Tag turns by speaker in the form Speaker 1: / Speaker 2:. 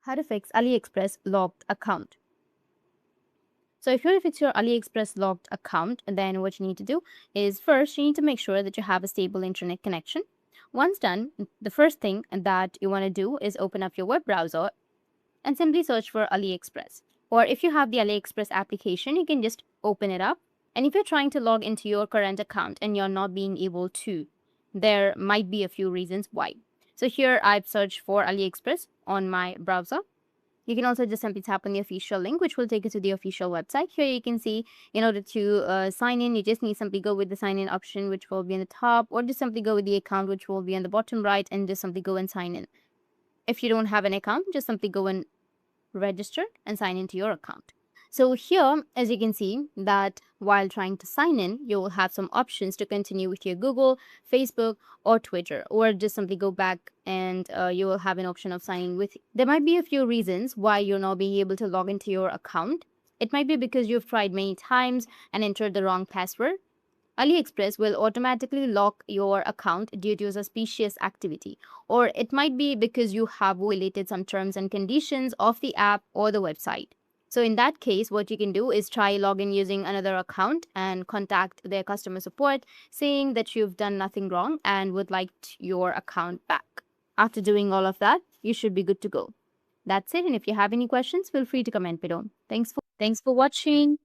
Speaker 1: How to fix AliExpress locked account. So if you want to fix your AliExpress locked account, then what you need to do is first you need to make sure that you have a stable internet connection. Once done, the first thing that you want to do is open up your web browser and simply search for AliExpress. Or if you have the AliExpress application, you can just open it up. And if you're trying to log into your current account and you're not being able to, there might be a few reasons why. So here I've searched for AliExpress on my browser. You can also just simply tap on the official link, which will take you to the official website. Here you can see in order to sign in, you just need to simply go with the sign in option, which will be on the top, or just simply go with the account, which will be on the bottom right, and just simply go and sign in. If you don't have an account, just simply go and register and sign into your account. So here, as you can see, that while trying to sign in, you will have some options to continue with your Google, Facebook, or Twitter, or just simply go back and you will have an option of signing with. There might be a few reasons why you're not being able to log into your account. It might be because you've tried many times and entered the wrong password. AliExpress will automatically lock your account due to suspicious activity, or it might be because you have violated some terms and conditions of the app or the website. So in that case, what you can do is try login using another account and contact their customer support saying that you've done nothing wrong and would like your account back. After doing all of that, you should be good to go. That's it. And if you have any questions, feel free to comment below. Thanks for watching.